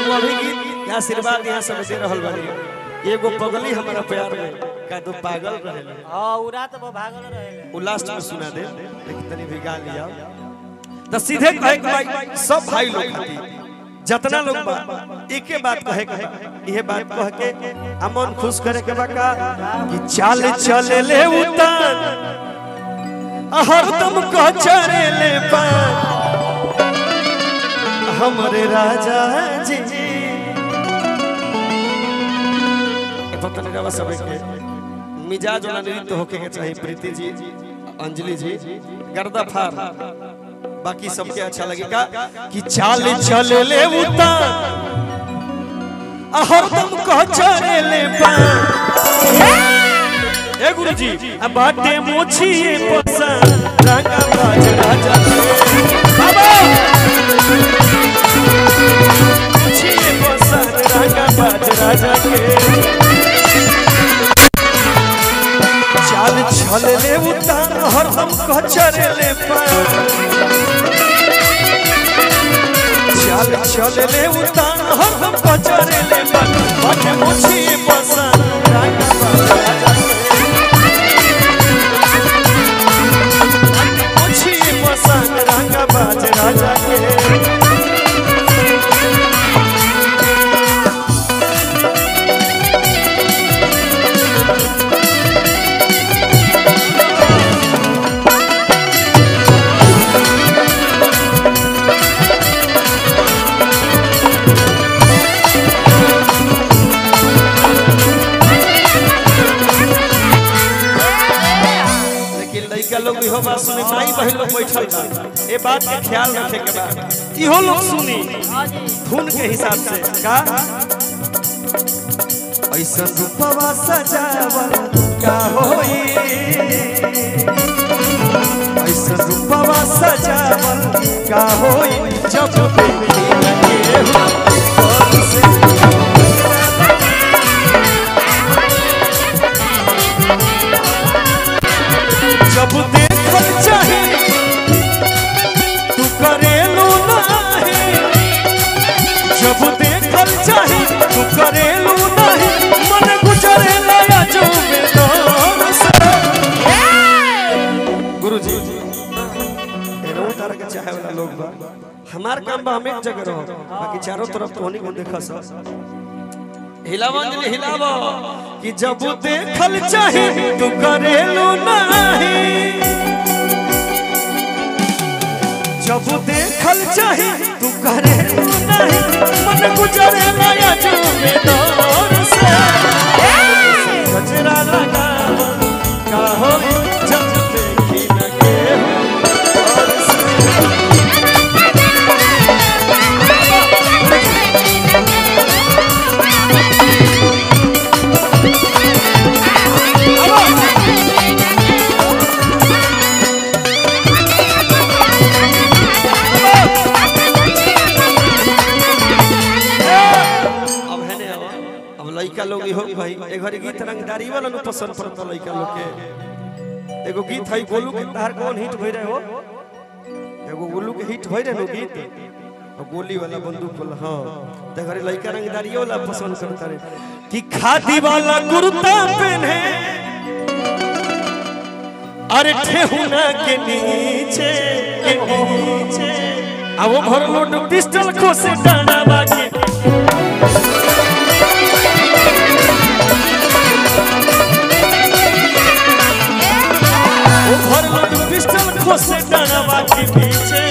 एगो अभी गीत के आशीर्वाद यहाँ सब दे रहल बानी। एगो पगली हमारा प्यार में का तो पागल रहेले। हां उरा तो भागल रहेले। वो लास्ट में सुना दे लेकिन तनी भी गा लिया। तो सीधे कहे के भाई सब भाई लोग खातिर जितना लोग बा एके बात कहे के ये बात कह के अमन खुश करे के बा का कि चाल चले ले उतार हरदम कह चले ले पा हमरे राजा जी पता नहीं रवा सब के मिजाज वाला नृत्य होके के चाहिए। प्रीति जी अंजलि जी गर्दा फार बाकी सबके अच्छा लगेगा कि चाल चल ले उतार हरदम कह चले ले पा ए गुरुजी अब बाटे मोछिए पसंद रंगा बाज राजा बाबा मोछिए पसंद रंगा बाज राजा के चाल चल ले उतार हरदम कह चले ले पा चाल चल ले उतार हरदम कह चले ले पा बाटे मोछिए पसंद रंगा बाज राजा रंगा बाज राजा के लोग इहो बात सुनी माई बहन लोग बैठल बा ए बात के ख्याल रखे के बा इहो लोग सुनी खून के हिसाब से का ऐसा रूपवा सजावल का होई ऐसा रूपवा सजावल का होई जब देखी लगे जब देखल चाहे तू करेलू नहीं जब देखल चाहे तू करेलू नहीं मन गुजरे लया जो बेदौर से गुरुजी एनो तरह के चाहे वाला लोग बा हमार काम बा हम एक जगह रहो बाकी चारों तरफ तो होनी को देखा सब हिलावन दिल हिलावो कि जब देखल चाहे तू करेलू नहीं जब देखल चाहे तू करेलू नहीं मन गुजरे नया जो बेदौर से गजरा लगा का हो जब देखी लगे लइका लोग हो भाई एक घड़ी गीत रंगदारी वाला नु पसंद पड़ता लइका लोग के एगो गीत है गोलू के तार कौन हिट भई रहे हो एगो गोलू के हिट भई रहे नु गीत और गोली वाला बंदूक वाला हां ते घड़ी लइका रंगदारी वाला पसंद करता रे कि खादी वाला कुर्ता पहने अरे ठेहुना के नीचे आ वो भर लोड पिस्टल खोसे डाना बाकी पिस्टल खोसे डाना के पीछे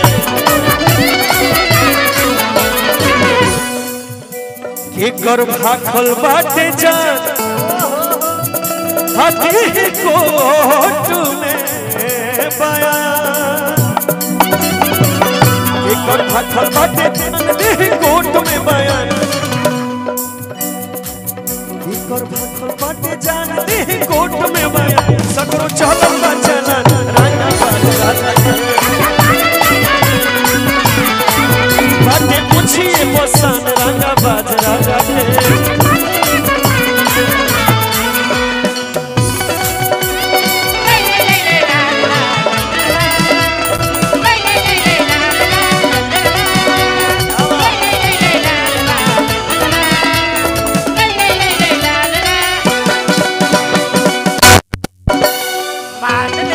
के कर भाखल बाटे जान हाथी कोट में बयान के कर भाखल बाटे जान कोट में बयान के कर भाखल बाटे जान कोट में बयान सकरो चलन बा चलन बाटे पूछिए पसंद रंगा बाज राजा के मान